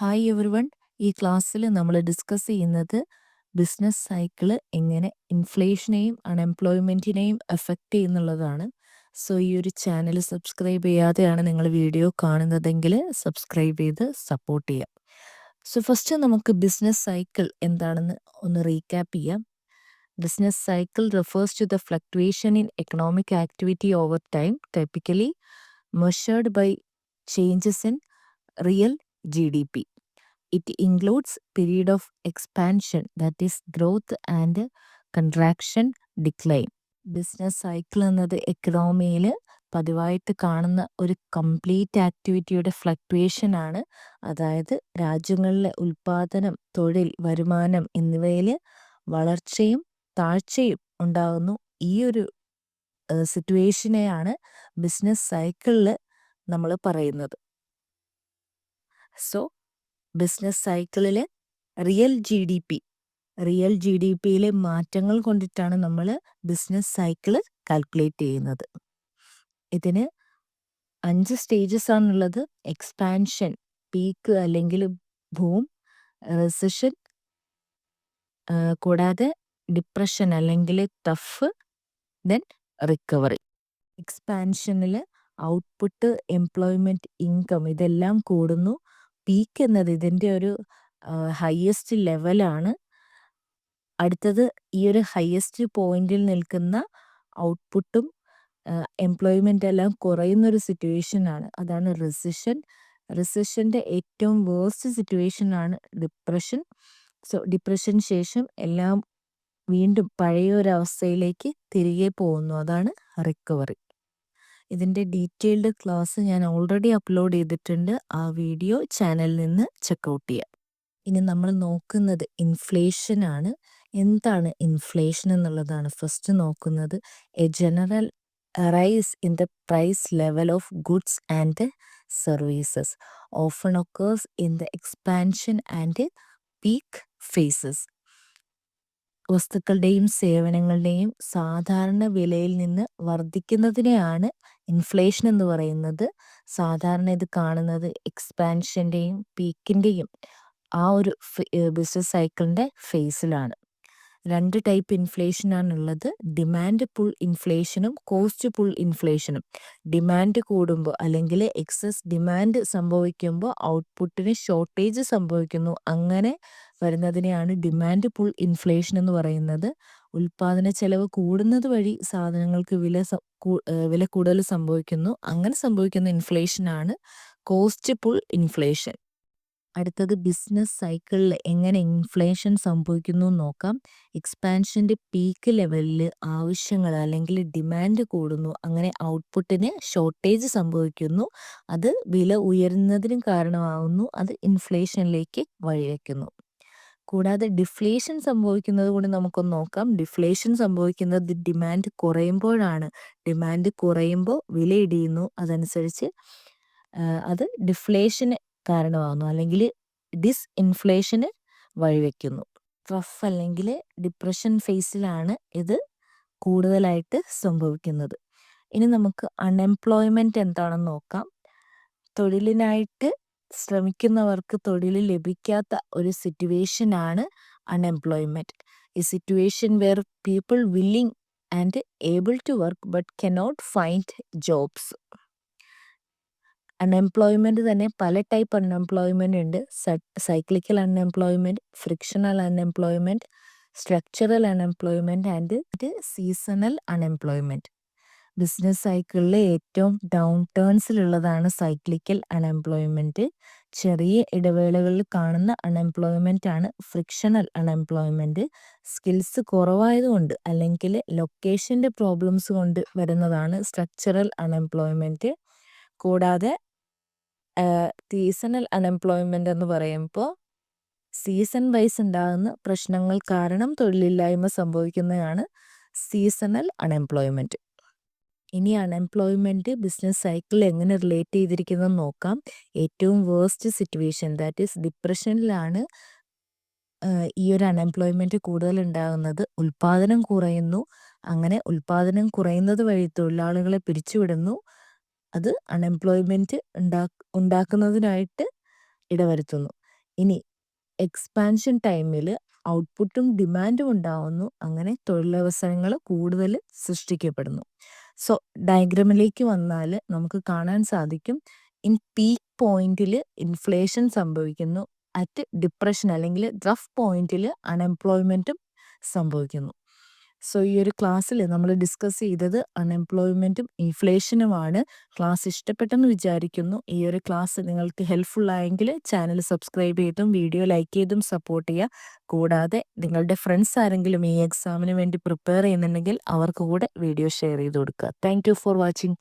Hi everyone. ഈ ക്ലാസ്സിൽ നമ്മൾ ഡിസ്കസ് ചെയ്യുന്നത് ബിസിനസ് സൈക്കിള് എങ്ങനെ ഇൻഫ്ലേഷനെയും അൺഎംപ്ലോയ്മെൻറ്റിനെയും എഫക്റ്റ് ചെയ്യുന്നുള്ളതാണ്. സോ ഈ ഒരു ചാനൽ സബ്സ്ക്രൈബ് ചെയ്യാതെയാണ് നിങ്ങൾ വീഡിയോ കാണുന്നതെങ്കിൽ സബ്സ്ക്രൈബ് ചെയ്ത് സപ്പോർട്ട് ചെയ്യാം. സോ ഫസ്റ്റ് നമുക്ക് ബിസിനസ് സൈക്കിൾ എന്താണെന്ന് ഒന്ന് റീക്യാപ്പ് ചെയ്യാം. Business cycle refers to the fluctuation in economic activity over time, typically measured by changes in real GDP. It includes period of expansion, that is growth, and contraction, decline. Business cycle എന്നത് എക്കണോമിയിൽ പതിവായിട്ട് കാണുന്ന ഒരു complete ആക്ടിവിറ്റിയുടെ fluctuation ആണ്. അതായത് രാജ്യങ്ങളിലെ ഉൽപാദനം, തൊഴിൽ, വരുമാനം എന്നിവയിൽ വളർച്ചയും താഴ്ചയും ഉണ്ടാകുന്നു. ഈ ഒരു സിറ്റുവേഷനെയാണ് ബിസിനസ് സൈക്കിളിൽ നമ്മൾ പറയുന്നത്. സോ ബിസിനസ് സൈക്കിളിൽ റിയൽ ജി ഡി പിയിലെ മാറ്റങ്ങൾ കൊണ്ടിട്ടാണ് നമ്മൾ ബിസിനസ് സൈക്കിള് കാൽക്കുലേറ്റ് ചെയ്യുന്നത്. ഇതിന് 5 സ്റ്റേജസ് ആണുള്ളത്. എക്സ്പാൻഷൻ, പീക്ക് അല്ലെങ്കിൽ ബൂം, റിസഷൻ, കൂടാതെ ഡിപ്രഷൻ അല്ലെങ്കിൽ ടഫ്, ദെൻ റിക്കവറി. എക്സ്പാൻഷനിൽ ഔട്ട്പുട്ട്, എംപ്ലോയ്മെൻറ്റ്, ഇൻകം ഇതെല്ലാം കൂടുന്നു. പീക്ക് എന്നത് ഇതിൻ്റെ ഒരു ഹയസ്റ്റ് ലെവലാണ്. അടുത്തത് ഈ ഒരു ഹയസ്റ്റ് പോയിന്റിൽ നിൽക്കുന്ന ഔട്ട്പുട്ടും എംപ്ലോയ്മെൻ്റ് എല്ലാം കുറയുന്നൊരു സിറ്റുവേഷനാണ്. അതാണ് റിസഷൻ. റിസഷൻ്റെ ഏറ്റവും വേഴ്സ്റ്റ് സിറ്റുവേഷനാണ് ഡിപ്രഷൻ. സോ ഡിപ്രഷൻ ശേഷം എല്ലാം വീണ്ടും പഴയ ഒരു അവസ്ഥയിലേക്ക് തിരികെ പോകുന്നു. അതാണ് റിക്കവറി. ഇതിൻ്റെ ഡീറ്റെയിൽഡ് ക്ലാസ് ഞാൻ ഓൾറെഡി അപ്ലോഡ് ചെയ്തിട്ടുണ്ട്. ആ വീഡിയോ ചാനലിൽ നിന്ന് ചെക്കൗട്ട് ചെയ്യാം. ഇനി നമ്മൾ നോക്കുന്നത് ഇൻഫ്ലേഷനാണ്. എന്താണ് ഇൻഫ്ലേഷൻ എന്നുള്ളതാണ് ഫസ്റ്റ് നോക്കുന്നത്. A general rise in the price level of goods and services often occurs in the expansion and peak phases. വസ്തുക്കളുടെയും സേവനങ്ങളുടെയും സാധാരണ വിലയിൽ നിന്ന് വർദ്ധിക്കുന്നതിനെയാണ് ഇൻഫ്ലേഷൻ എന്ന് പറയുന്നത്. സാധാരണ ഇത് കാണുന്നത് എക്സ്പാൻഷൻ്റെയും പീക്കിൻ്റെയും ആ ഒരു ബിസിനസ് സൈക്കിളിൻ്റെ ഫേസിലാണ്. 2 ടൈപ്പ് ഇൻഫ്ലേഷനാണുള്ളത്. ഡിമാൻഡ് പുൾ ഇൻഫ്ലേഷനും കോസ്റ്റ് പുൾ ഇൻഫ്ലേഷനും. ഡിമാൻഡ് കൂടുമ്പോൾ അല്ലെങ്കിൽ എക്സസ് ഡിമാൻഡ് സംഭവിക്കുമ്പോൾ ഔട്ട്പുട്ടിന് ഷോർട്ടേജ് സംഭവിക്കുന്നു. അങ്ങനെ വരുന്നതിനെയാണ് ഡിമാൻഡ് പുൾ ഇൻഫ്ലേഷൻ എന്ന് പറയുന്നത്. ഉൽപാദന ചെലവ് കൂടുന്നത് വഴി സാധനങ്ങൾക്ക് വില കൂടുതൽ സംഭവിക്കുന്നു. അങ്ങനെ സംഭവിക്കുന്ന ഇൻഫ്ലേഷനാണ് കോസ്റ്റ് പുൾ ഇൻഫ്ലേഷൻ. അടുത്തത് ബിസിനസ് സൈക്കിളിൽ എങ്ങനെ ഇൻഫ്ലേഷൻ സംഭവിക്കുന്നു നോക്കാം. എക്സ്പാൻഷൻ്റെ പീക്ക് ലെവലിൽ ആവശ്യങ്ങൾ അല്ലെങ്കിൽ ഡിമാൻഡ് കൂടുന്നു. അങ്ങനെ ഔട്ട്പുട്ടിന് ഷോർട്ടേജ് സംഭവിക്കുന്നു. അത് വില ഉയരുന്നതിനും കാരണമാകുന്നു. അത് ഇൻഫ്ലേഷനിലേക്ക് വഴിവെക്കുന്നു. കൂടാതെ ഡിഫ്ലേഷൻ സംഭവിക്കുന്നത് കൊണ്ട് നമുക്കൊന്ന് നോക്കാം. ഡിഫ്ലേഷൻ സംഭവിക്കുന്നത് ഡിമാൻഡ് കുറയുമ്പോഴാണ്. ഡിമാൻഡ് കുറയുമ്പോൾ വില ഇടിയുന്നു. അതനുസരിച്ച് അത് ഡിഫ്ലേഷന് കാരണമാകുന്നു അല്ലെങ്കിൽ ഡിസ്ഇൻഫ്ലേഷന് വഴിവെക്കുന്നു. ട്രഫ് അല്ലെങ്കിൽ ഡിപ്രഷൻ ഫേസിലാണ് ഇത് കൂടുതലായിട്ട് സംഭവിക്കുന്നത്. ഇനി നമുക്ക് അൺഎംപ്ലോയ്മെൻറ്റ് എന്താണെന്ന് നോക്കാം. തൊഴിലിനായിട്ട് ശ്രമിക്കുന്നവർക്ക് തൊഴിൽ ലഭിക്കാത്ത ഒരു സിറ്റുവേഷനാണ് അൺഎംപ്ലോയ്മെൻറ്റ്. ഈ situation where people willing and able to work but cannot find jobs. Unemployment തന്നെ പല ടൈപ്പ് അൺഎംപ്ലോയ്മെൻ്റ് ഉണ്ട്. Cyclical unemployment, frictional unemployment, structural unemployment and seasonal unemployment. Business സൈക്കിളിൽ ഏറ്റവും ഡൗൺ ടേൺസിലുള്ളതാണ് സൈക്ലിക്കൽ അൺഎംപ്ലോയ്മെൻറ്റ്. ചെറിയ ഇടവേളകളിൽ കാണുന്ന അൺഎംപ്ലോയ്മെൻ്റ് ആണ് ഫ്രിക്ഷണൽ അൺഎംപ്ലോയ്മെൻറ്റ്. സ്കിൽസ് കുറവായതുകൊണ്ട് അല്ലെങ്കിൽ ലൊക്കേഷൻ്റെ പ്രോബ്ലംസ് കൊണ്ട് വരുന്നതാണ് സ്ട്രക്ചറൽ അൺഎംപ്ലോയ്മെൻറ്റ്. കൂടാതെ സീസണൽ അൺഎംപ്ലോയ്മെൻ്റ് എന്ന് പറയുമ്പോൾ സീസൺ വൈസ് ഉണ്ടാകുന്ന പ്രശ്നങ്ങൾ കാരണം തൊഴിലില്ലായ്മ സംഭവിക്കുന്നതാണ് സീസണൽ അൺഎംപ്ലോയ്മെൻറ്റ്. ഇനി അൺഎംപ്ലോയ്മെൻറ്റ് ബിസിനസ് സൈക്കിളിൽ എങ്ങനെ റിലേറ്റ് ചെയ്തിരിക്കുന്നതെന്ന് നോക്കാം. ഏറ്റവും വേഴ്സ്റ്റ് സിറ്റുവേഷൻ, ദാറ്റ് ഈസ് ഡിപ്രഷനിലാണ് ഈ ഒരു അൺഎംപ്ലോയ്മെൻറ്റ് കൂടുതലുണ്ടാകുന്നത്. ഉൽപാദനം കുറയുന്നു. അങ്ങനെ ഉൽപാദനം കുറയുന്നത് വഴി തൊഴിലാളികളെ പിരിച്ചുവിടുന്നു. അത് അൺഎംപ്ലോയ്മെൻറ്റ് ഉണ്ടാക്കുന്നതിനായിട്ട് ഇടവരുത്തുന്നു. ഇനി എക്സ്പാൻഷൻ ടൈമിൽ ഔട്ട്പുട്ടും ഡിമാൻഡും ഉണ്ടാവുന്നു. അങ്ങനെ തൊഴിലവസരങ്ങൾ കൂടുതൽ സൃഷ്ടിക്കപ്പെടുന്നു. സോ ഡയഗ്രമിലേക്ക് വന്നാൽ നമുക്ക് കാണാൻ സാധിക്കും ഇൻ പീക്ക് പോയിന്റിൽ ഇൻഫ്ലേഷൻ സംഭവിക്കുന്നു. അറ്റ് ഡിപ്രഷൻ അല്ലെങ്കിൽ റഫ് പോയിന്റിൽ അൺഎംപ്ലോയ്മെൻറ്റും സംഭവിക്കുന്നു. സോ ഈ ഒരു ക്ലാസ്സിൽ നമ്മൾ ഡിസ്കസ് ചെയ്തത് അൺഎംപ്ലോയ്മെൻറ്റും ഇൻഫ്ലേഷനുമാണ്. ക്ലാസ് ഇഷ്ടപ്പെട്ടെന്ന് വിചാരിക്കുന്നു. ഈ ഒരു ക്ലാസ് നിങ്ങൾക്ക് ഹെൽപ്ഫുൾ ആയെങ്കിൽ ചാനൽ സബ്സ്ക്രൈബ് ചെയ്തും വീഡിയോ ലൈക്ക് ചെയ്തും സപ്പോർട്ട് ചെയ്യുക. കൂടാതെ നിങ്ങളുടെ ഫ്രണ്ട്സ് ആരെങ്കിലും ഈ എക്സാമിന് വേണ്ടി പ്രിപ്പയർ ചെയ്യുന്നുണ്ടെങ്കിൽ അവർക്ക് കൂടെ വീഡിയോ ഷെയർ ചെയ്ത് കൊടുക്കുക. Thank you for watching.